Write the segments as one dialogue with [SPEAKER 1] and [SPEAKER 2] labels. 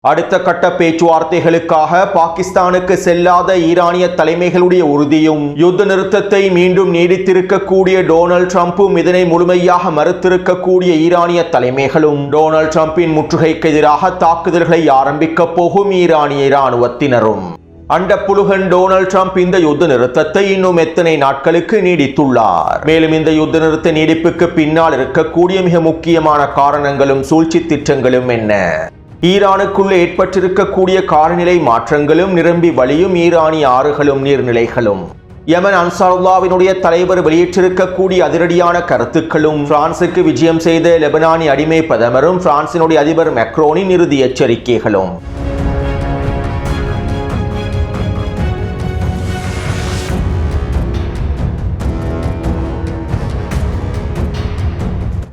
[SPEAKER 1] அடுத்த கட்ட பேச்சுவார்த்தைகளுக்காக பாகிஸ்தானுக்கு செல்லாத ஈரானிய தலைமைகளுடைய உறுதியும் யுத்த நிறுத்தத்தை மீண்டும் நீடித்திருக்கக்கூடிய டொனால்ட் ட்ரம்பும் இதனை முழுமையாக மறுத்திருக்கக்கூடிய ஈரானிய தலைமைகளும் டொனால்ட் ட்ரம்பின் முற்றுகைக்கு எதிராக தாக்குதல்களை ஆரம்பிக்கப் போகும் ஈரானிய இராணுவத்தினரும் அண்டப்புழுகன் டொனால்ட் ட்ரம்ப் இந்த யுத்த நிறுத்தத்தை இன்னும் எத்தனை நாட்களுக்கு நீடித்துள்ளார். மேலும் இந்த யுத்த நிறுத்த நீடிப்புக்கு பின்னால் இருக்கக்கூடிய மிக முக்கியமான காரணங்களும் சூழ்ச்சி திட்டங்களும் என்ன? ஈரானுக்குள்ள ஏற்பட்டிருக்கக்கூடிய காலநிலை மாற்றங்களும் நிரம்பி வழியும் ஈரானிய ஆறுகளும் நீர்நிலைகளும் யமன் அன்சாருல்லாவினுடைய தலைவர் வெளியிட்டிருக்கக்கூடிய அதிரடியான கருத்துக்களும் பிரான்சுக்கு விஜயம் செய்த லெபனானிய அடிமை பிரதமரும் பிரான்சினுடைய அதிபர் மேக்ரோனின் இறுதி எச்சரிக்கைகளும்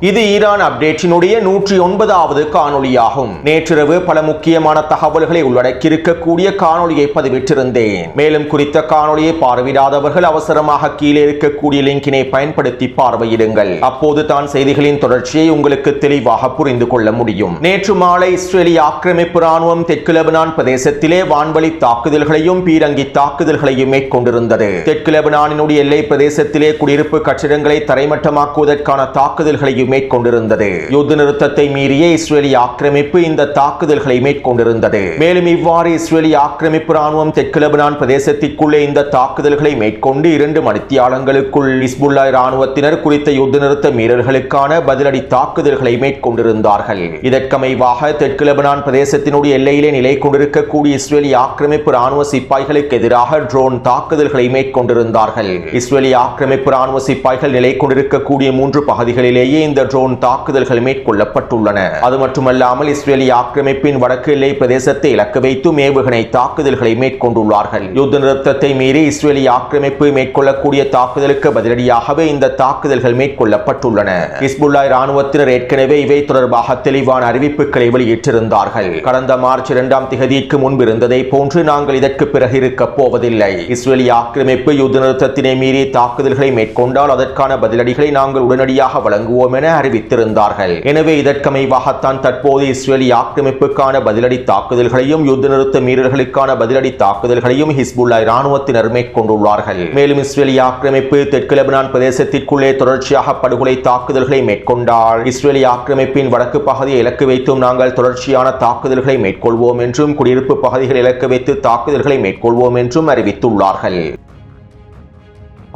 [SPEAKER 1] இது ஈரான் அப்டேட்டினுடைய 109வது காணொளியாகும். நேற்றிரவு பல முக்கியமான தகவல்களை உள்ளடக்கியிருக்கக்கூடிய காணொளியை பதிவிட்டிருந்தேன். மேலும் குறித்த காணொளியை பார்வையிடாதவர்கள் அவசரமாக கீழே இருக்கக்கூடிய லிங்கினை பயன்படுத்தி பார்வையிடுங்கள். அப்போது தான் செய்திகளின் தொடர்ச்சியை உங்களுக்கு தெளிவாக புரிந்து கொள்ள முடியும். நேற்று மாலை இஸ்ரேலிய ஆக்கிரமிப்பு ராணுவம் தெற்கு லெபனான் பிரதேசத்திலே வான்வழி தாக்குதல்களையும் பீரங்கி தாக்குதல்களையும் மேற்கொண்டிருந்தது. தெற்கு லெபனானினுடைய எல்லை பிரதேசத்திலே குடியிருப்பு கட்டிடங்களை தரைமட்டமாக்குவதற்கான தாக்குதல்களையும் மேற்கொண்டிருந்தது. யுத்த நிறுத்தத்தை மீறிய இஸ்ரேலிய ஆக்கிரமிப்பு இந்த தாக்குதல்களை மேற்கொண்டிருந்தது. மேலும் இவ்வாறு இஸ்ரேலிய ஆக்கிரமிப்பு ராணுவம் தெற்கு லெபனான் பிரதேசத்திற்குள்ளே இந்த தாக்குதல்களை மேற்கொண்டு 2 மணித்தியாலங்களுக்குள் ஹிஸ்புல்லா ராணுவத்தினர் குறித்த யுத்த நிறுத்த மீறல்களுக்கான பதிலடி தாக்குதல்களை மேற்கொண்டிருந்தார்கள். இதற்கமைவாக தெற்கு லெபனான் பிரதேசத்தினுடைய எல்லையிலே நிலை கொண்டிருக்கக்கூடிய இஸ்ரேலிய ஆக்கிரமிப்பு ராணுவ சிப்பாய்களுக்கு எதிராக ட்ரோன் தாக்குதல்களை மேற்கொண்டிருந்தார்கள். இஸ்ரேலிய ஆக்கிரமிப்பு ராணுவ சிப்பாய்கள் நிலை கொண்டிருக்கக்கூடிய 3 பகுதிகளிலேயே இந்த ட்ரோன் தாக்குதல்கள் மேற்கொள்ளப்பட்டுள்ளன. அது மட்டுமல்லாமல் இஸ்ரேலிய ஆக்கிரமிப்பின் வடக்கு எல்லை பிரதேசத்தை இலக்கு வைத்து ஏவுகணை தாக்குதல்களை மேற்கொண்டுள்ளார்கள். யுத்த நிறுத்தத்தை மீறி இஸ்ரேலிய ஆக்கிரமிப்பு மேற்கொள்ளக்கூடிய தாக்குதலுக்கு பதிலடியாகவே இந்த தாக்குதல்கள் மேற்கொள்ளப்பட்டுள்ளன. ஹிஸ்புல்லா ராணுவத்தினர் ஏற்கனவே இவை தொடர்பாக தெளிவான அறிவிப்புகளை வெளியிட்டிருந்தார்கள். கடந்த மார்ச் 2ஆம் தேதிக்கு முன்பு இருந்ததை போன்று நாங்கள் இதற்கு பிறகு இருக்க போவதில்லை. இஸ்ரேலிய ஆக்கிரமிப்பு யுத்த நிறுத்தத்தினை மீறி தாக்குதல்களை மேற்கொண்டால் அதற்கான பதிலடிகளை நாங்கள் உடனடியாக வழங்குவோம் என அறிவித்திருந்தார்கள். எனவே இதற்கமைவாகத்தான் தற்போது இஸ்ரேலிய ஆக்கிரமிப்புக்கான பதிலடி தாக்குதல்களையும் யுத்த நிறுத்த மீறல்களுக்கான பதிலடி தாக்குதல்களையும் ஹிஸ்புல்லா ராணுவத்தினர் மேற்கொண்டுள்ளார்கள். மேலும் இஸ்ரேலிய ஆக்கிரமிப்பு தெற்கு லெபனான் பிரதேசத்திற்குள்ளே தொடர்ச்சியாக படுகொலை தாக்குதல்களை மேற்கொண்டால் இஸ்ரேலிய ஆக்கிரமிப்பின் வடக்கு பகுதியை இலக்கு வைத்தும் நாங்கள் தொடர்ச்சியான தாக்குதல்களை மேற்கொள்வோம் என்றும் குடியிருப்பு பகுதிகளை இலக்கு வைத்து தாக்குதல்களை மேற்கொள்வோம் என்றும் அறிவித்துள்ளார்கள்.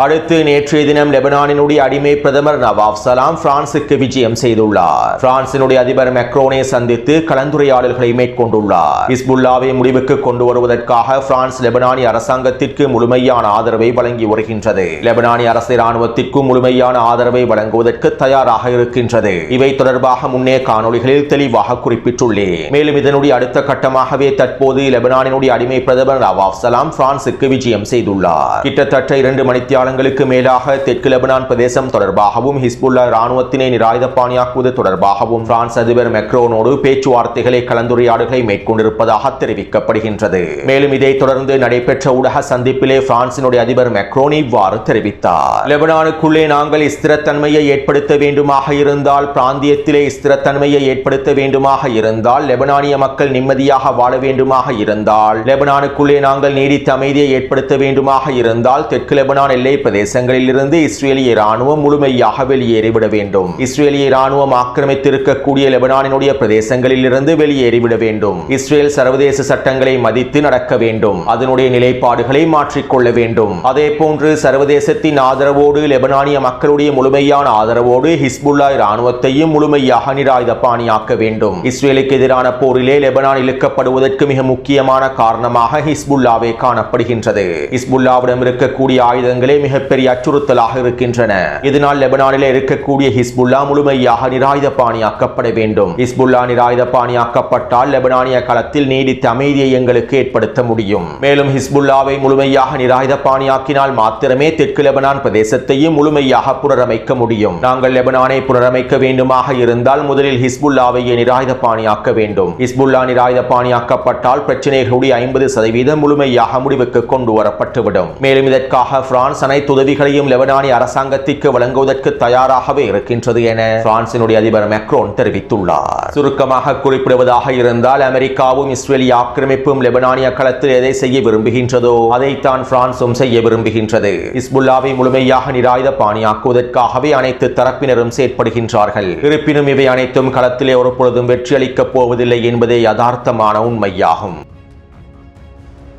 [SPEAKER 1] அடுத்து நேற்றைய தினம் லெபனானினுடைய அடிமை பிரதமர் நவாப் சலாம் பிரான்சுக்கு விஜயம் செய்துள்ளார். பிரான்சினுடைய அதிபர் மேக்ரோனை சந்தித்து கலந்துரையாடல்களை மேற்கொண்டுள்ளார். ஹிஸ்புல்லாவை முடிவுக்கு கொண்டு வருவதற்காக பிரான்ஸ் லெபனானிய அரசாங்கத்திற்கு முழுமையான ஆதரவை வழங்கி வருகின்றது. லெபனானிய அரசு இராணுவத்திற்கு முழுமையான ஆதரவை வழங்குவதற்கு தயாராக இருக்கின்றது. இவை தொடர்பாக முன்னே காணொளிகளில் தெளிவாக குறிப்பிட்டுள்ளேன். மேலும் இதனுடைய அடுத்த கட்டமாகவே தற்போது லெபனானினுடைய அடிமை பிரதமர் நவாப் சலாம் பிரான்சுக்கு விஜயம் செய்துள்ளார். கிட்டத்தட்ட 2 மணித்தியாலங்களுக்கு மேலாக தெற்கு லெபனான் பிரதேசம் தொடர்பாகவும் ஹிஸ்புல்லா ராணுவத்தினை நிராயுதபாணியாக்குவது தொடர்பாகவும் பிரான்ஸ் அதிபர் மேக்ரோனோடு பேச்சுவார்த்தைகளை கலந்துரையாடல்களை மேற்கொண்டிருப்பதாக தெரிவிக்கப்படுகின்றது. மேலும் இதை தொடர்ந்து நடைபெற்ற ஊடக சந்திப்பிலே பிரான்சினுடைய அதிபர் மேக்ரோன் இவ்வாறு தெரிவித்தார். லெபனானுக்குள்ளே நாங்கள் ஸ்திரத்தன்மையை ஏற்படுத்த வேண்டுமாக இருந்தால், பிராந்தியத்திலே ஸ்திரத்தன்மையை ஏற்படுத்த வேண்டுமாக இருந்தால், லெபனானிய மக்கள் நிம்மதியாக வாழ வேண்டுமாக இருந்தால், லெபனானுக்குள்ளே நாங்கள் நீடித்த அமைதியை ஏற்படுத்த வேண்டுமாக இருந்தால் தெற்கு லெபனான் எல்லை பிரதேசங்களில் இருந்து இஸ்ரேலிய ராணுவம் முழுமையாக வெளியேறிவிட வேண்டும். இஸ்ரேலிய ராணுவம் ஆக்கிரமித்திருக்கக்கூடிய லெபனானினுடைய பிரதேசங்களில் இருந்து வெளியேறிவிட வேண்டும். இஸ்ரேல் சர்வதேச சட்டங்களை மதித்து நடக்க வேண்டும். அதனுடைய நிலைப்பாடுகளை மாற்றிக்கொள்ள வேண்டும். அதே போன்று சர்வதேசத்தின் ஆதரவோடு லெபனானிய மக்களுடைய முழுமையான ஆதரவோடு ஹிஸ்புல்லா ராணுவத்தையும் முழுமையாக நிராயுதபாணியாக்க வேண்டும். இஸ்ரேலுக்கு எதிரான போரிலே லெபனான் இழுக்கப்படுவதற்கு மிக முக்கியமான காரணமாக ஹிஸ்புல்லாவே காணப்படுகின்றது. ஹிஸ்புல்லாவிடம் இருக்கக்கூடிய ஆயுதங்களே மிகப்பெரிய அச்சுறுத்தலாக இருக்கின்றன. இதனால் லெபனானிலே இருக்கக்கூடிய ஹிஸ்புல்லா முழுமையாக நிராயுதபாணியாக்கப்பட வேண்டும். ஹிஸ்புல்லா நிராயுதபாணியாக்கப்பட்டால் லெபனானிய களத்தில் நீடித்த அமைதியை எங்களுக்கு ஏற்படுத்த முடியும். மேலும் ஹிஸ்புல்லாவை முழுமையாக நிராயுதபாணியாக்கினால் மாத்திரமே தெற்கு லெபனான் பிரதேசத்தையும் முழுமையாக புனரமைக்க முடியும். நாங்கள் லெபனானை புனரமைக்க வேண்டுமாக இருந்தால் முதலில் ஹிஸ்புல்லாவையே நிராயுதபாணியாக்க வேண்டும். ஹிஸ்புல்லா நிராயுதபாணியாக்கப்பட்டால் பிரச்சனைகளுடைய 50% முழுமையாக முடிவுக்கு கொண்டு வரப்பட்டுவிடும். மேலும் இதற்காக பிரான்ஸ் அனைத்து உதவிகளையும் லெபனானிய அரசாங்கத்திற்கு வழங்குவதற்கு தயாராகவே இருக்கின்றது என பிரான்சினுடைய அதிபர் மேக்ரோன் தெரிவித்துள்ளார். சுருக்கமாக குறிப்பிடுவதாக இருந்தால் அமெரிக்காவும் இஸ்ரேலிய ஆக்கிரமிப்பும் லெபனானிய களத்தில் எதை செய்ய விரும்புகின்றதோ அதைத்தான் பிரான்சும் செய்ய விரும்புகின்றது. ஹிஸ்புல்லாவை முழுமையாக நிராயுத பாணியாக்குவதற்காகவே அனைத்து தரப்பினரும் செயற்படுகின்றார்கள். இருப்பினும் இவை அனைத்தும் களத்திலே ஒருபொழுதும் வெற்றியளிக்கப் போவதில்லை என்பதே யதார்த்தமான உண்மையாகும்.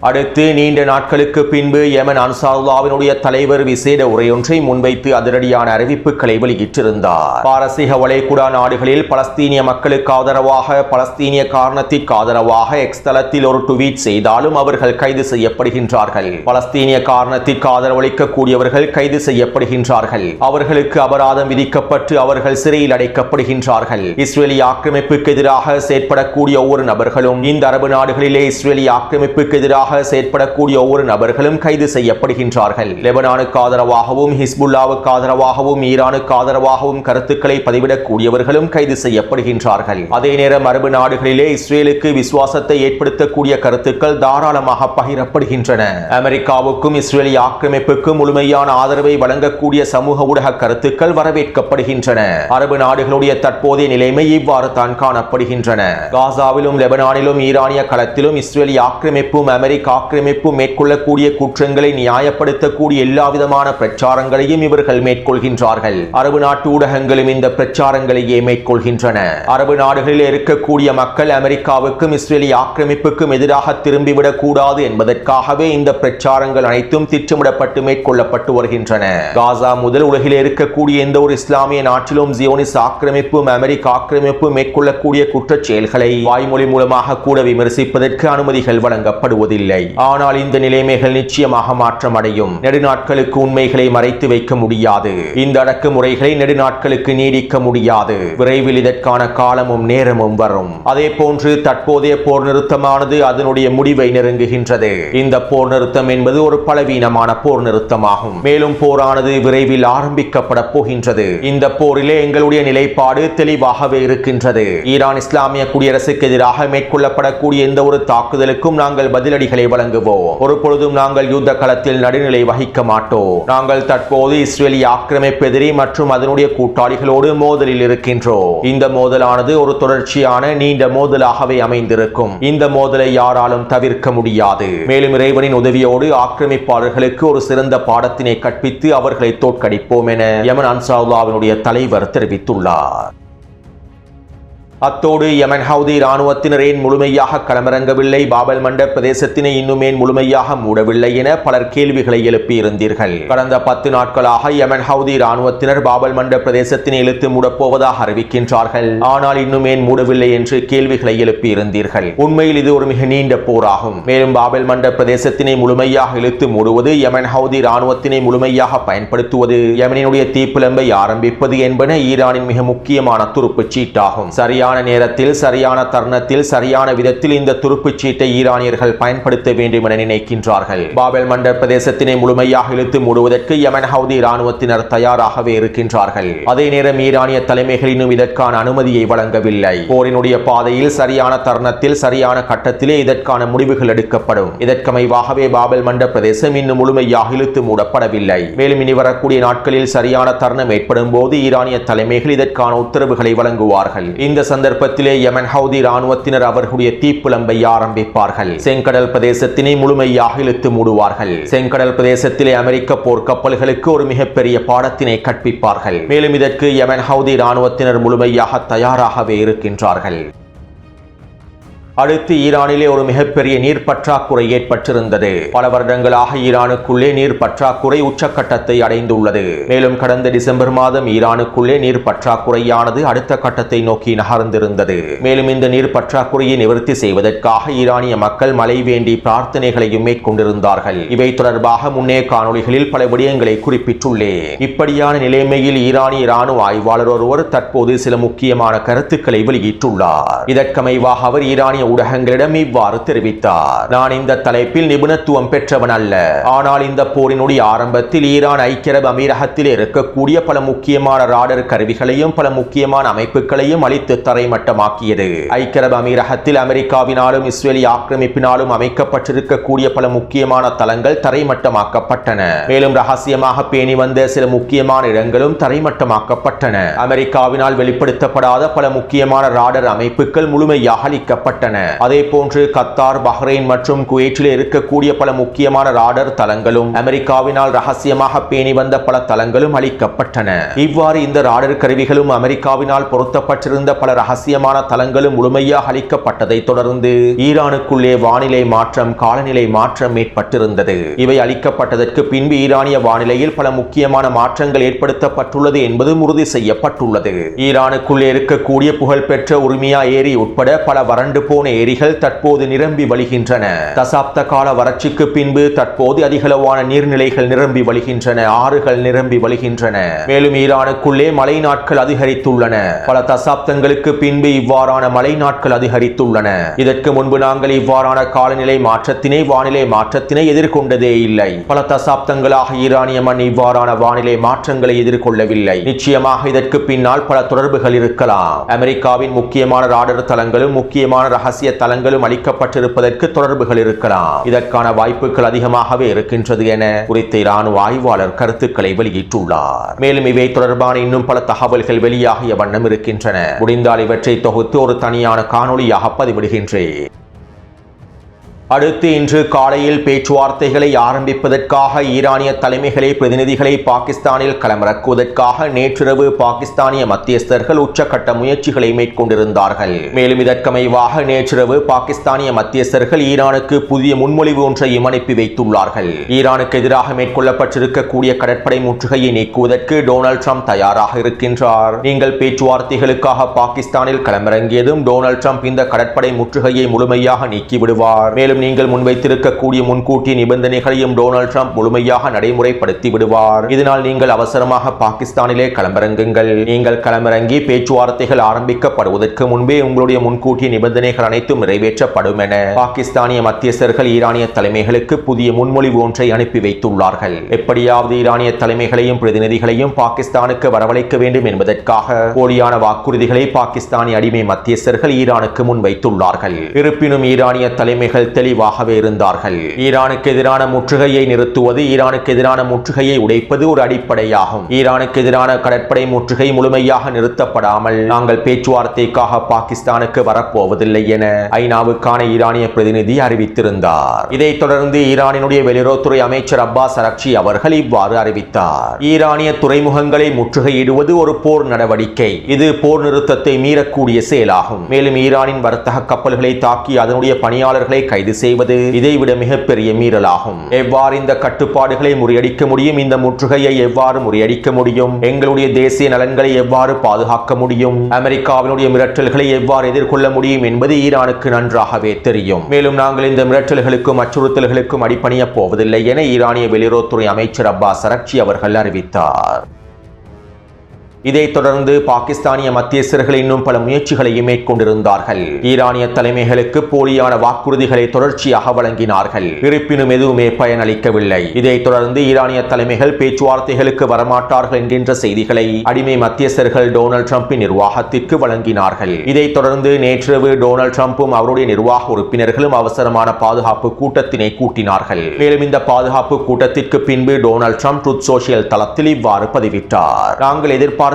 [SPEAKER 1] அடுத்து நீண்ட நாட்களுக்கு பின்பு யமன் அன்சாருல்லாவினுடைய தலைவர் விசேட உரையொன்றை முன்வைத்து அதிரடியான அறிவிப்புகளை வெளியிட்டிருந்தார். பாரசீக வளைகுடா நாடுகளில் பலஸ்தீனிய மக்களுக்கு ஆதரவாக, பலஸ்தீனிய காரணத்திற்கு ஆதரவாக எக்ஸ் தளத்தில் ஒரு ட்வீட் செய்தாலும் அவர்கள் கைது செய்யப்படுகின்றார்கள். பலஸ்தீனிய காரணத்திற்கு ஆதரவளிக்கக்கூடியவர்கள் கைது செய்யப்படுகின்றார்கள். அவர்களுக்கு அபராதம் விதிக்கப்பட்டு அவர்கள் சிறையில் அடைக்கப்படுகின்றார்கள். இஸ்ரேலிய ஆக்கிரமிப்புக்கு எதிராக செயற்படக்கூடிய ஒவ்வொரு நபர்களும், இந்த அரபு நாடுகளிலே இஸ்ரேலிய ஆக்கிரமிப்புக்கு எதிராக செயற்படக்கூடிய ஒவ்வொரு நபர்களும் கைது செய்யப்படுகின்றார்கள். லெபனானுக்கு ஆதரவாகவும், ஹிஸ்புல்லாவுக்கு ஆதரவாகவும், ஈரானுக்கு ஆதரவாகவும் கருத்துக்களை பதிவிடக்கூடியவர்களும் கைது செய்யப்படுகின்றார்கள். அதே நேரம் அரபு நாடுகளிலே இஸ்ரேலுக்கு விசுவாசத்தை ஏற்படுத்தக்கூடிய கருத்துக்கள் தாராளமாக பகிரப்படுகின்றன. அமெரிக்காவுக்கும் இஸ்ரேலிய ஆக்கிரமிப்புக்கும் முழுமையான ஆதரவை வழங்கக்கூடிய சமூக ஊடக கருத்துக்கள் வரவேற்கப்படுகின்றன. அரபு நாடுகளுடைய தற்போதைய நிலைமை இவ்வாறு தான் காணப்படுகின்றன. காசாவிலும் லெபனானிலும் ஈரானிய களத்திலும் இஸ்ரேலிய ஆக்கிரமிப்பும் அமெரிக்க ஆக்கிரமிப்பு மேற்கொள்ளக்கூடிய குற்றங்களை நியாயப்படுத்தக்கூடிய எல்லா விதமான பிரச்சாரங்களையும் இவர்கள் மேற்கொள்கின்றார்கள். அரபு நாட்டு ஊடகங்களும் இந்த பிரச்சாரங்களையே மேற்கொள்கின்றன. அரபு நாடுகளில் இருக்கக்கூடிய மக்கள் அமெரிக்காவுக்கும் இஸ்ரேலிய ஆக்கிரமிப்புக்கும் எதிராக திரும்பிவிடக் கூடாது என்பதற்காகவே இந்த பிரச்சாரங்கள் அனைத்தும் திட்டமிடப்பட்டு மேற்கொள்ளப்பட்டு வருகின்றன. காசா முதல் உலகில் இருக்கக்கூடிய எந்த ஒரு இஸ்லாமிய நாட்டிலும் ஜியோனிஸ் ஆக்கிரமிப்பும் அமெரிக்க ஆக்கிரமிப்பு மேற்கொள்ளக்கூடிய குற்றச் செயல்களை வாய்மொழி மூலமாக கூட விமர்சிப்பதற்கு அனுமதிகள் வழங்கப்படுவதில்லை. ஆனால் இந்த நிலைமைகள் நிச்சயமாக மாற்றம் அடையும். நெடுநாட்களுக்கு உண்மைகளை மறைத்து வைக்க முடியாது. இந்த அடக்குமுறைகளை நெடுநாட்களுக்கு நீடிக்க முடியாது. விரைவில் இதற்கான காலமும் நேரமும் வரும். அதே போன்று தற்போதைய போர் நிறுத்தமானது அதனுடைய முடிவை நெருங்குகின்றது. இந்த போர் நிறுத்தம் என்பது ஒரு பலவீனமான போர் நிறுத்தமாகும். மேலும் போரானது விரைவில் ஆரம்பிக்கப்பட போகின்றது. இந்த போரிலே எங்களுடைய நிலைப்பாடு தெளிவாகவே இருக்கின்றது. ஈரான் இஸ்லாமிய குடியரசுக்கு எதிராக மேற்கொள்ளப்படக்கூடிய எந்த ஒரு தாக்குதலுக்கும் நாங்கள் பதிலடிகளை வழங்குவோம். ஒரு பொழுதும் நாங்கள் யுத்த களத்தில் நடுநிலை வகிக்க மாட்டோம். நாங்கள் தற்போது இஸ்ரேலிய ஆக்கிரமிப்பு எதிரி மற்றும் அதனுடைய கூட்டாளிகளோடு மோதலில் இருக்கின்றோம். இந்த மோதலானது ஒரு தொடர்ச்சியான நீண்ட மோதலாகவே அமைந்திருக்கும். இந்த மோதலை யாராலும் தவிர்க்க முடியாது. மேலும் இறைவனின் உதவியோடு ஆக்கிரமிப்பாளர்களுக்கு ஒரு சிறந்த பாடத்தினை கற்பித்து அவர்களை தோற்கடிப்போம் என யமன் அன்சாருல்லாவினுடைய தலைவர் தெரிவித்துள்ளார். அத்தோடு யமன் ஹவுதி இராணுவத்தினர் ஏன் முழுமையாக களமிறங்கவில்லை, பாபல் மண்டப் பிரதேசத்தினை இன்னும் ஏன் முழுமையாக மூடவில்லை என பலர் கேள்விகளை எழுப்பியிருந்தீர்கள். கடந்த 10 நாட்களாக யமன் ஹவுதி இராணுவத்தினர் பாபல் மண்டப் பிரதேசத்தினை இழுத்து மூடப்போவதாக அறிவிக்கின்றார்கள். ஆனால் இன்னும் ஏன் மூடவில்லை என்று கேள்விகளை எழுப்பியிருந்தீர்கள். உண்மையில் இது ஒரு மிக நீண்ட போராகும். மேலும் பாபல் மண்டப் பிரதேசத்தினை முழுமையாக இழுத்து மூடுவது, யமன் ஹவுதி இராணுவத்தினை முழுமையாக பயன்படுத்துவது, யமனினுடைய தீப்பிழம்பை ஆரம்பிப்பது என்பன ஈரானின் மிக முக்கியமான துருப்புச் சீட்டாகும். சரியான நேரத்தில், சரியான தருணத்தில், சரியான விதத்தில் இந்த துருப்புச் சீட்டை ஈரானியர்கள் பயன்படுத்த வேண்டும் என நினைக்கின்றார்கள். பாபல் மண்டப் பிரதேசத்தினை முழுமையாக இழுத்து மூடுவதற்கு யமன் ஹவுதி இராணுவத்தினர் தயாராகவே இருக்கின்றார்கள். அதே நேரம் ஈரானிய தலைமைகள் இன்னும் இதற்கான அனுமதியை வழங்கவில்லை. போரினுடைய பாதையில் சரியான தருணத்தில், சரியான கட்டத்திலே இதற்கான முடிவுகள் எடுக்கப்படும். இதற்கமைவாகவே பாபல் மண்டப் பிரதேசம் இன்னும் முழுமையாக இழுத்து மூடப்படவில்லை. மேலும் இனி வரக்கூடிய நாட்களில் சரியான தருணம் ஏற்படும் போது ஈரானிய தலைமைகள் இதற்கான உத்தரவுகளை வழங்குவார்கள். இந்த சந்தர்ப்பத்திலே யமன் ஹவுதி இராணுவத்தினர் அவர்களுடைய தீப்புலம்பை ஆரம்பிப்பார்கள். செங்கடல் பிரதேசத்தினை முழுமையாக இழுத்து மூடுவார்கள். செங்கடல் பிரதேசத்திலே அமெரிக்க போர்க்கப்பல்களுக்கு ஒரு மிகப்பெரிய பாடத்தினை கற்பிப்பார்கள். மேலும் இதற்கு யமன் ஹவுதி இராணுவத்தினர் முழுமையாக தயாராகவே இருக்கின்றார்கள். அடுத்து ஈரானிலே ஒரு மிகப்பெரிய நீர் பற்றாக்குறை ஏற்பட்டிருந்தது. பல வருடங்களாக ஈரானுக்குள்ளே நீர் பற்றாக்குறை உச்சக்கட்டத்தை அடைந்துள்ளது. மேலும் கடந்த டிசம்பர் மாதம் ஈரானுக்குள்ளே நீர் பற்றாக்குறையானது அடுத்த கட்டத்தை நோக்கி நகர்ந்திருந்தது. மேலும் இந்த நீர் பற்றாக்குறையை நிவர்த்தி செய்வதற்காக ஈரானிய மக்கள் மழை வேண்டி பிரார்த்தனைகளையும் மேற்கொண்டிருந்தார்கள். இவை தொடர்பாக முன்னைய காணொளிகளில் பல விடயங்களை குறிப்பிட்டுள்ளேன். இப்படியான நிலைமையில் ஈரானிய இராணுவ ஆய்வாளர் ஒருவர் தற்போது சில முக்கியமான கருத்துக்களை வெளியிட்டுள்ளார். இதற்கமைவாக அவர் ஈரானிய ஈரானிய ஊடகங்களிடம் இவ்வாறு தெரிவித்தார். நான் இந்த தலைப்பில் நிபுணத்துவம் பெற்றவன் அல்ல, ஆனால் இந்த போரினுடைய ஆரம்பத்தில் ஈரான் ஐக்கிய அரபு அமீரகத்தில் இருக்கக்கூடிய பல முக்கியமான ராடர் கருவிகளையும் பல முக்கியமான அமைப்புகளையும் அழித்து தரைமட்டமாக்கியது. ஐக்கிய அரபு அமீரகத்தில் அமெரிக்காவினாலும் இஸ்ரேலிய ஆக்கிரமிப்பினாலும் அமைக்கப்பட்டிருக்கக்கூடிய பல முக்கியமான தளங்கள் தரைமட்டமாக்கப்பட்டன. மேலும் ரகசியமாக பேணி வந்த சில முக்கியமான இடங்களும் தரைமட்டமாக்கப்பட்டன. அமெரிக்காவினால் வெளிப்படுத்தப்படாத பல முக்கியமான ராடர் அமைப்புகள் முழுமையாக அழிக்கப்பட்டன. அதே போன்று கத்தார், பஹ்ரைன் மற்றும் குவைட்டில் இருக்கக்கூடிய பல முக்கியமான ராடர் தளங்களும் அமெரிக்காவினால் ரகசியமாக பேணி வந்த பல தளங்களும் அழிக்கப்பட்டன. இவ்வாறு இந்த ராடர் கருவிகளும் அமெரிக்காவினால் பொருத்தப்பட்டிருந்த பல ரகசியமான தளங்களும் முழுமையாக அழிக்கப்பட்டதை தொடர்ந்து ஈரானுக்குள்ளே வானிலை மாற்றம், காலநிலை மாற்றம் ஏற்பட்டிருந்தது. இவை அழிக்கப்பட்டதற்கு பின்பு ஈரானிய வானிலையில் பல முக்கியமான மாற்றங்கள் ஏற்படுத்தப்பட்டுள்ளது என்பதும் உறுதி செய்யப்பட்டுள்ளது. ஈரானுக்குள்ளே இருக்கக்கூடிய புகழ்பெற்ற உரிமியா ஏரி உட்பட பல வறண்டு போன ஏரிகள் தற்போது நிரம்பி வழிகின்றன. தசாப்த கால வறட்சிக்கு பின்பு தற்போது அதிகளவான நீர்நிலைகள் நிரம்பி வழிகின்றன, ஆறுகள் நிரம்பி வழிகின்றன. மேலும் ஈரானுக்குள்ளே மழை நாட்கள் அதிகரித்துள்ளன. பல தசாப்தங்களுக்கு பின்பு இவ்வாறான மழை நாட்கள் அதிகரித்துள்ளன. இதற்கு முன்பு நாங்கள் இவ்வாறான காலநிலை மாற்றத்தினை, வானிலை மாற்றத்தினை எதிர்கொண்டதே இல்லை. பல தசாப்தங்களாக ஈரானிய மண் இவ்வாறான வானிலை மாற்றங்களை எதிர்கொள்ளவில்லை. நிச்சயமாக இதற்கு பின்னால் பல தொடர்புகள் இருக்கலாம். அமெரிக்காவின் முக்கியமான ராடர் தளங்களும் முக்கியமான ரகசிய தளங்களும் அளிக்கப்பட்டிருப்பதற்கு தொடர்புகள் இருக்கலாம். இதற்கான வாய்ப்புகள் அதிகமாகவே இருக்கின்றது என குறித்த இராணுவ ஆய்வாளர் கருத்துக்களை வெளியிட்டுள்ளார். மேலும் இவை தொடர்பான இன்னும் பல தகவல்கள் வெளியாகிய வண்ணம் இருக்கின்றன. முடிந்தால் இவற்றை தொகுத்து ஒரு தனியான காணொளியாக பதிவிடுகின்றேன். அடுத்து இன்று காலையில் பேச்சுவார்த்தைகளை ஆரம்பிப்பதற்காக ஈரானிய தலைமைகளை பிரதிநிதிகளை பாகிஸ்தானில் களமிறக்குவதற்காக நேற்றிரவு பாகிஸ்தானிய மத்தியஸ்தர்கள் உச்சக்கட்ட முயற்சிகளை மேற்கொண்டிருந்தார்கள். மேலும் இதற்கமைவாக நேற்றிரவு பாகிஸ்தானிய மத்தியஸ்தர்கள் ஈரானுக்கு புதிய முன்மொழிவு ஒன்றையும் அனுப்பி வைத்துள்ளார்கள். ஈரானுக்கு எதிராக மேற்கொள்ளப்பட்டிருக்கக்கூடிய கடற்படை முற்றுகையை நீக்குவதற்கு டொனால்ட் ட்ரம்ப் தயாராக இருக்கின்றார். நீங்கள் பேச்சுவார்த்தைகளுக்காக பாகிஸ்தானில் களமிறங்கியதும் டொனால்ட் ட்ரம்ப் இந்த கடற்படை முற்றுகையை முழுமையாக நீக்கிவிடுவார். மேலும் நீங்கள் முன்வைத்திருக்கக்கூடிய முன்கூட்டிய நிபந்தனைகளையும் டொனால்ட் ட்ரம்ப் முழுமையாக நடைமுறைப்படுத்தி விடுவார். இதனால் நீங்கள் அவசரமாக பாகிஸ்தானிலே களமிறங்குங்கள். நீங்கள் களமிறங்கி பேச்சுவார்த்தைகள் ஆரம்பிக்கப்படுவதற்கு முன்பே உங்களுடைய முன்கூட்டிய நிபந்தனைகள் அனைத்தும் நிறைவேற்றப்படும் என பாகிஸ்தானிய மத்தியஸ்தர்கள் ஈரானிய தலைமைகளுக்கு புதிய முன்மொழிவு ஒன்றை அனுப்பி வைத்துள்ளார்கள். எப்படியாவது ஈரானிய தலைமைகளையும் பிரதிநிதிகளையும் பாகிஸ்தானுக்கு வரவழைக்க வேண்டும் என்பதற்காக போலியான வாக்குறுதிகளை பாகிஸ்தானிய அடிமை மத்தியஸ்தர்கள் ஈரானுக்கு முன்வைத்துள்ளார்கள். இருப்பினும் ஈரானிய தலைமைகள் தெளிவாகவே இருந்தார்கள். ஈரானுக்கு எதிரான முற்றுகையை நிறுத்துவது, ஈரானுக்கு எதிரான முற்றுகையை உடைப்பது ஒரு அடிப்படையாகும். ஈரானுக்கு எதிரான கடற்படை முற்றுகை முழுமையாக நிறுத்தப்படாமல் நாங்கள் பேச்சுவார்த்தைக்காக பாகிஸ்தானுக்கு வரப்போவதில்லை என ஐநாவுக்கான ஈரானிய பிரதிநிதி அறிவித்திருந்தார். இதைத் தொடர்ந்து ஈரானினுடைய வெளியுறவுத்துறை அமைச்சர் அப்பாஸ் அரக்சி அவர்கள் இவ்வாறு அறிவித்தார். ஈரானிய துறைமுகங்களை முற்றுகையிடுவது ஒரு போர் நடவடிக்கை. இது போர் நிறுத்தத்தை மீறக்கூடிய செயலாகும். மேலும் ஈரானின் வர்த்தக கப்பல்களை தாக்கி அதனுடைய பணியாளர்களை கைது செய்வது இதைவிட மிகப்பெரிய மீறலாகும். எவ்வாறு இந்த கட்டுப்பாடுகளை முறியடிக்க முடியும்? இந்த முற்றுகையை எவ்வாறு முறியடிக்க முடியும்? எங்களுடைய தேசிய நலன்களை எவ்வாறு பாதுகாக்க முடியும்? அமெரிக்காவினுடைய மிரட்டல்களை எவ்வாறு எதிர்கொள்ள முடியும் என்பது ஈரானுக்கு நன்றாகவே தெரியும். மேலும் நாங்கள் இந்த மிரட்டல்களுக்கும் அச்சுறுத்தல்களுக்கும் அடிபணிய போவதில்லை என ஈரானிய வெளியுறவுத்துறை அமைச்சர் அப்பாஸ் அரக்சி அவர்கள் அறிவித்தார். இதைத் தொடர்ந்து பாகிஸ்தானிய மத்தியஸ்தர்கள் இன்னும் பல முயற்சிகளையும் மேற்கொண்டிருந்தார்கள். ஈரானிய தலைமைகளுக்கு போலியான வாக்குறுதிகளை தொடர்ச்சியாக வழங்கினார்கள். இருப்பினும் எதுவுமே பயனளிக்கவில்லை. இதைத் தொடர்ந்து ஈரானிய தலைமைகள் பேச்சுவார்த்தைகளுக்கு வரமாட்டார்கள் என்கின்ற செய்திகளை அடிமை மத்தியஸ்தர்கள் டொனால்ட் ட்ரம்பின் நிர்வாகத்திற்கு வழங்கினார்கள். இதைத் தொடர்ந்து நேற்றிரவு டொனால்ட் ட்ரம்பும் அவருடைய நிர்வாக உறுப்பினர்களும் அவசரமான பாதுகாப்பு கூட்டத்தினை கூட்டினார்கள். மேலும் இந்த பாதுகாப்பு கூட்டத்திற்கு பின்பு டொனால்ட் ட்ரம்ப் ட்ரூத் சோஷியல் தளத்தில் இவ்வாறு பதிவிட்டார். நாங்கள் எதிர்பார்த்தபடி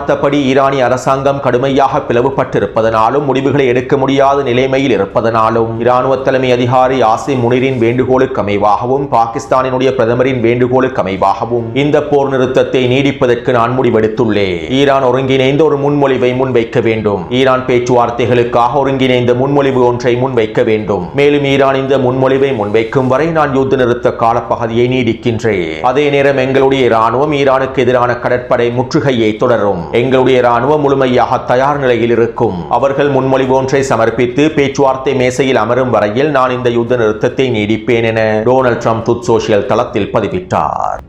[SPEAKER 1] ஈரானிய அரசாங்கம் கடுமையாக பிளவுபட்டிருப்பதனாலும் முடிவுகளை எடுக்க முடியாத நிலைமையில் இருப்பதனாலும் இராணுவ தலைமை அதிகாரி ஆசிம் முனிரின் வேண்டுகோளுக்கு அமைவாகவும் பாகிஸ்தானினுடைய பிரதமரின் வேண்டுகோளுக்கு அமைவாகவும் இந்த போர் நிறுத்தத்தை நீடிப்பதற்கு நான் முடிவெடுத்துள்ளேன். ஈரான் ஒருங்கிணைந்த ஒரு முன்மொழிவை முன்வைக்க வேண்டும். ஈரான் பேச்சுவார்த்தைகளுக்காக ஒருங்கிணைந்த முன்மொழிவு ஒன்றை முன்வைக்க வேண்டும். மேலும் ஈரான் இந்த முன்மொழிவை முன்வைக்கும் வரை நான் யுத்த நிறுத்த காலப்பகுதியை நீடிக்கின்றேன். அதே நேரம் எங்களுடைய இராணுவம் ஈரானுக்கு எதிரான கடற்படை முற்றுகையை தொடரும். எங்களுடைய இராணுவம் முழுமையாக தயார் நிலையில் இருக்கும். அவர்கள் முன்மொழிவு ஒன்றை சமர்ப்பித்து பேச்சுவார்த்தை மேசையில் அமரும் வரையில் நான் இந்த யுத்த நிறுத்தத்தை நீடிப்பேன் என டொனால்ட் ட்ரம்ப் ட்ரூத் சோஷியல் தளத்தில் பதிவிட்டார்.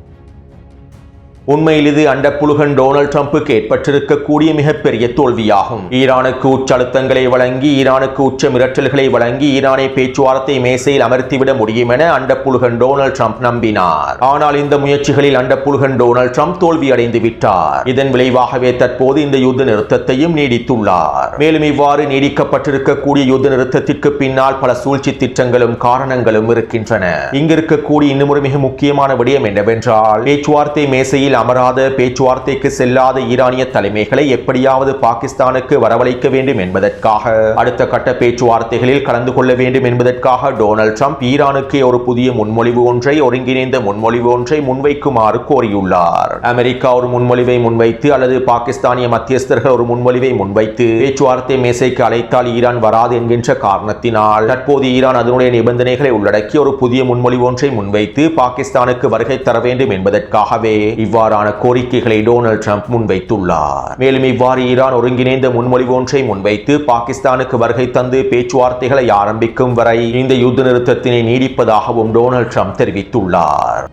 [SPEAKER 1] உண்மையில் இது அண்டப்புழுகன் டொனால்ட் ட்ரம்புக்கு ஏற்பட்டிருக்கக்கூடிய மிகப்பெரிய தோல்வியாகும். ஈரானுக்கு உச்ச அழுத்தங்களை வழங்கி, ஈரானுக்கு உச்ச மிரட்டல்களை வழங்கி ஈரானை பேச்சுவார்த்தை மேசையில் அமர்த்திவிட முடியும் என அண்டப்புழுகன் டொனால்ட் ட்ரம்ப் நம்பினார். ஆனால் இந்த முயற்சிகளில் அண்டப்புழுகன் டொனால்ட் ட்ரம்ப் தோல்வி அடைந்து விட்டார். இதன் விளைவாகவே தற்போது இந்த யுத்த நிறுத்தத்தையும் நீடித்துள்ளார். மேலும் இவ்வாறு நீடிக்கப்பட்டிருக்கக்கூடிய யுத்த நிறுத்தத்திற்கு பின்னால் பல சூழ்ச்சி திட்டங்களும் காரணங்களும் இருக்கின்றன. இங்கு இருக்கக்கூடிய இன்னும் ஒரு மிக முக்கியமான விடயம் என்னவென்றால், பேச்சுவார்த்தை மேசையில் அமராத, பேச்சுவார்த்தைக்கு செல்லாத ஈரானிய தலைமைகளை எப்படியாவது பாகிஸ்தானுக்கு வரவழைக்க வேண்டும் என்பதற்காக, அடுத்த கட்ட பேச்சுவார்த்தைகளில் கலந்து கொள்ள வேண்டும் என்பதற்காக டொனால்ட் ட்ரம்ப் ஈரானுக்கு ஒரு புதிய முன்மொழிவு ஒன்றை, ஒருங்கிணைந்த முன்மொழிவு ஒன்றை முன்வைக்குமாறு கோரியுள்ளார். அமெரிக்கா ஒரு முன்மொழிவை முன்வைத்து அல்லது பாகிஸ்தானிய மத்தியஸ்தர்கள் ஒரு முன்மொழிவை முன்வைத்து பேச்சுவார்த்தை மேசைக்கு அழைத்தால் ஈரான் வராது என்கின்ற காரணத்தினால் தற்போது ஈரான் அதனுடைய நிபந்தனைகளை உள்ளடக்கி ஒரு புதிய முன்மொழிவு ஒன்றை முன்வைத்து பாகிஸ்தானுக்கு வருகை தர வேண்டும் என்பதற்காகவே இவ்வாறான கோரிக்கைகளை டொனால்ட் ட்ரம்ப் முன்வைத்துள்ளார். மேலும் இவ்வாறு ஈரான் ஒருங்கிணைந்த முன்மொழிவு ஒன்றை முன்வைத்து பாகிஸ்தானுக்கு வருகை தந்து பேச்சுவார்த்தைகளை ஆரம்பிக்கும் வரை இந்த யுத்த நிறுத்தத்தினை நீடிப்பதாகவும் டொனால்ட் ட்ரம்ப் தெரிவித்துள்ளார்.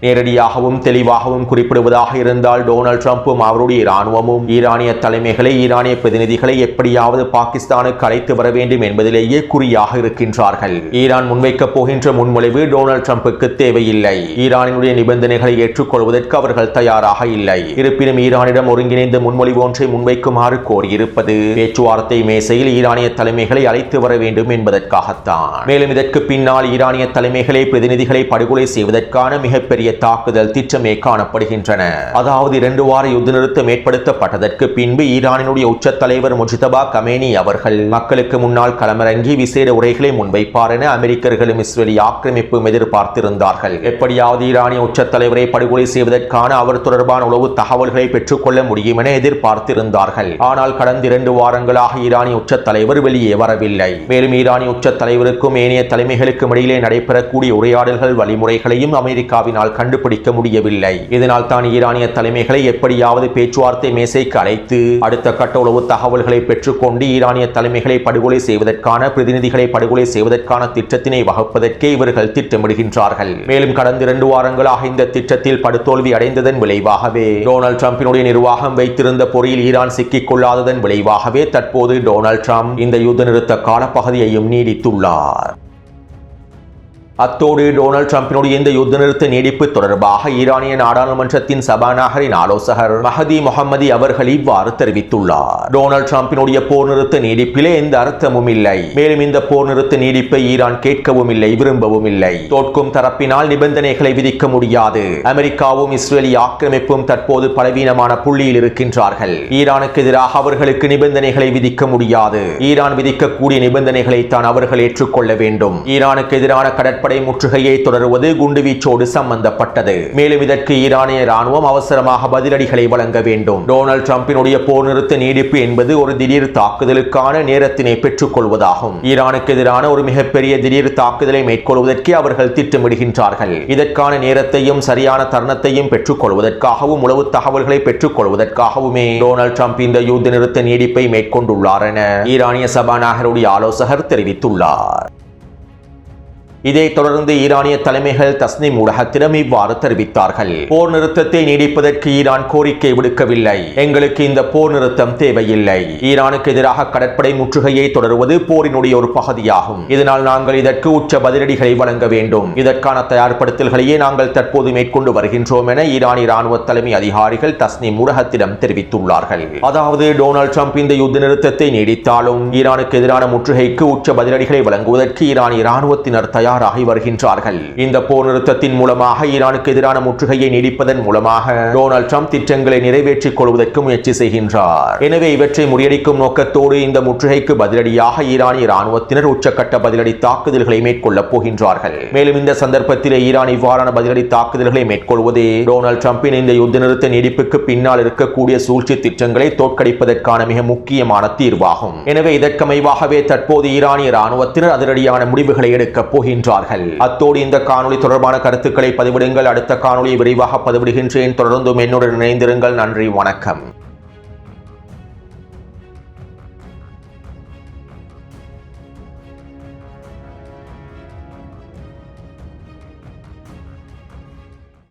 [SPEAKER 1] நேரடியாகவும் தெளிவாகவும் குறிப்பிடுவதாக இருந்தால், டொனால்ட் ட்ரம்பும் அவருடைய இராணுவமும் ஈரானிய தலைமைகளை, ஈரானிய பிரதிநிதிகளை எப்படியாவது பாகிஸ்தானுக்கு அழைத்து வர வேண்டும் என்பதிலேயே குறியாக இருக்கின்றார்கள். ஈரான் முன்வைக்கப் போகின்ற முன்மொழிவு டொனால்ட் ட்ரம்புக்கு தேவையில்லை. ஈரானினுடைய நிபந்தனைகளை ஏற்றுக்கொள்வதற்கு அவர்கள் தயாராக இல்லை. இருப்பினும் ஈரானிடம் ஒருங்கிணைந்த முன்மொழிவு ஒன்றை முன்வைக்குமாறு கோரியிருப்பது பேச்சுவார்த்தை மேசையில் ஈரானிய தலைமைகளை அழைத்து வர வேண்டும் என்பதற்காகத்தான். மேலும் இதற்கு பின்னால் ஈரானிய தலைமைகளை, பிரதிநிதிகளை படுகொலை செய்வதற்கான மிகப்பெரிய தாக்குதல் திட்டமே காணப்படுகின்றன. அதாவது 2 வார யுத்த நிறுத்தம் ஏற்படுத்தப்பட்டதற்கு பின்பு ஈரானினுடைய உச்ச தலைவர் முஜ்தபா கமேனி அவர்கள் மக்களுக்கு முன்னால் களமிறங்கி விசேட உரைகளை முன்வைப்பார் என அமெரிக்கர்களும் இஸ்ரேலி ஆக்கிரமிப்பும் எதிர்பார்த்திருந்தார்கள். எப்படியாவது ஈரானிய உச்ச தலைவரை படுகொலை செய்வதற்கான அவர் தொடர்பான உளவு தகவல்களை பெற்றுக்கொள்ள முடியும் என எதிர்பார்த்திருந்தார்கள். ஆனால் கடந்த 2 வாரங்களாக ஈரானிய உச்ச தலைவர் வெளியே வரவில்லை. மேலும் ஈரானிய உச்ச தலைவருக்கும் ஏனைய தலைமைகளுக்கும் இடையிலே நடைபெறக்கூடிய உரையாடல்கள், வழிமுறைகளையும் அமெரிக்காவினால் கண்டுபிடிக்க முடியவில்லை. இதனால் தான் ஈரானிய தலைமைகளை எப்படியாவது பேச்சுவார்த்தை மேசைக்கு அழைத்து அடுத்த கட்ட உளவு தகவல்களை பெற்றுக்கொண்டு ஈரானிய தலைமைகளை படுகொலை செய்வதற்கான, பிரதிநிதிகளை படுகொலை செய்வதற்கான திட்டத்தினை வகுப்பதற்கே இவர்கள் திட்டமிடுகின்றார்கள். மேலும் கடந்த 2 வாரங்களாக இந்த திட்டத்தில் படுதோல்வி அடைந்ததன் விளைவாகவே, டொனால்ட் ட்ரம்பினுடைய நிர்வாகம் வைத்திருந்த பொறியில் ஈரான் சிக்கிக் கொள்ளாததன் விளைவாகவே தற்போது டொனால்ட் ட்ரம்ப் இந்த யுத்த நிறுத்த காலப்பகுதியையும் நீடித்துள்ளார். அத்தோடு டொனால்ட் ட்ரம்பினுடைய இந்த யுத்த நிறுத்த நீடிப்பு தொடர்பாக ஈரானிய நாடாளுமன்றத்தின் சபாநாயகரின் ஆலோசகர் மஹதி முஹம்மதி அவர்கள் இவ்வாறு தெரிவித்துள்ளார். டொனால்ட் ட்ரம்பினுடைய போர் நிறுத்த நீடிப்பிலே எந்த அர்த்தமும் இல்லை. மேலும் இந்த போர் நிறுத்த நீடிப்பை ஈரான் கேட்கவும் இல்லை, விரும்பவும் இல்லை. தோற்கும் தரப்பினால் நிபந்தனைகளை விதிக்க முடியாது. அமெரிக்காவும் இஸ்ரேலி ஆக்கிரமிப்பும் தற்போது பலவீனமான புள்ளியில் இருக்கின்றார்கள். ஈரானுக்கு எதிராக அவர்களுக்கு நிபந்தனைகளை விதிக்க முடியாது. ஈரான் விதிக்கக்கூடிய நிபந்தனைகளை தான் அவர்கள் ஏற்றுக்கொள்ள வேண்டும். ஈரானுக்கு எதிரான கடற்படை முற்றுகையை தொடருவது குண்டுவீச்சோடு சம்பந்தப்பட்டது. மேலும் இதற்கு ஈரானிய ராணுவம் அவசரமாக பதிலடிகளை வழங்க வேண்டும். டொனால்ட் ட்ரம்பினுடைய போர் நிறுத்த நீடிப்பு என்பது ஒரு திடீர் தாக்குதலுக்கான நேரத்தினை பெற்றுக் கொள்வதாகும். ஈரானுக்கு எதிரான ஒரு மிகப்பெரிய திடீர் தாக்குதலை மேற்கொள்வதற்கு அவர்கள் திட்டமிடுகின்றார்கள். இதற்கான நேரத்தையும் சரியான தருணத்தையும் பெற்றுக் கொள்வதற்காகவும் உளவு தகவல்களை பெற்றுக் கொள்வதற்காகவுமே டொனால்ட் ட்ரம்ப் இந்த யுத்த நிறுத்த நீடிப்பை மேற்கொண்டுள்ளார் என ஈரானிய சபாநாயகருடைய ஆலோசகர் தெரிவித்துள்ளார். இதைத் தொடர்ந்து ஈரானிய தலைமைகள் தஸ்னீம் ஊடகத்திடம் இவ்வாறு தெரிவித்தார்கள். போர் நிறுத்தத்தை நீடிப்பதற்கு ஈரான் கோரிக்கை விடுக்கவில்லை. எங்களுக்கு இந்த போர் நிறுத்தம் தேவையில்லை. ஈரானுக்கு எதிராக கடற்படை முற்றுகையை தொடருவது போரினுடைய ஒரு பகுதியாகும். இதனால் நாங்கள் இதற்கு உச்ச பதிலடிகளை வழங்க வேண்டும். இதற்கான தயார்படுத்தல்களையே நாங்கள் தற்போது மேற்கொண்டு வருகின்றோம் என ஈரானிய ராணுவ தலைமை அதிகாரிகள் தஸ்னீம் ஊடகத்திடம் தெரிவித்துள்ளார்கள். அதாவது டொனால்ட் ட்ரம்ப் இந்த யுத்த நிறுத்தத்தை நீடித்தாலும் ஈரானுக்கு எதிரான முற்றுகைக்கு உச்ச பதிலடிகளை வழங்குவதற்கு ஈரானிய ராணுவத்தினர் தயாராகி வருகின்றார்கள். இந்த போர் நிறுத்தத்தின் மூலமாக ஈரானுக்கு எதிரான முற்றுகையை நீடிப்பதன் மூலமாக டொனால்ட் ட்ரம்ப் திட்டங்களை நிறைவேற்றிக் கொள்வதற்கு முயற்சி செய்கின்றார். எனவே இவற்றை முறியடிக்கும் நோக்கத்தோடு இந்த முற்றுகைக்கு பதிலடியாக ஈரானிய ராணுவத்தினர் உச்சக்கட்ட பதிலடி தாக்குதல்களை மேற்கொள்ளப் போகின்றார்கள். மேலும் இந்த சந்தர்ப்பத்தில் ஈரான் இவ்வாறான பதிலடி தாக்குதல்களை மேற்கொள்வதே டொனால்ட் ட்ரம்பின் இந்த யுத்த நிறுத்த நீடிப்புக்கு பின்னால் இருக்கக்கூடிய சூழ்ச்சி திட்டங்களை தோற்கடிப்பதற்கான மிக முக்கியமான தீர்வாகும். எனவே இதற்கமைவாகவே தற்போது ஈரானிய ராணுவத்தினர் அதிரடியான முடிவுகளை எடுக்கப் போகின்றனர். அத்தோடு இந்த காணொளி தொடர்பான கருத்துக்களை பதிவிடுங்கள். அடுத்த காணொளியை விரைவாக பதிவிடுகின்றேன். தொடர்ந்தும் என்னுடன் இணைந்திருங்கள். நன்றி, வணக்கம்.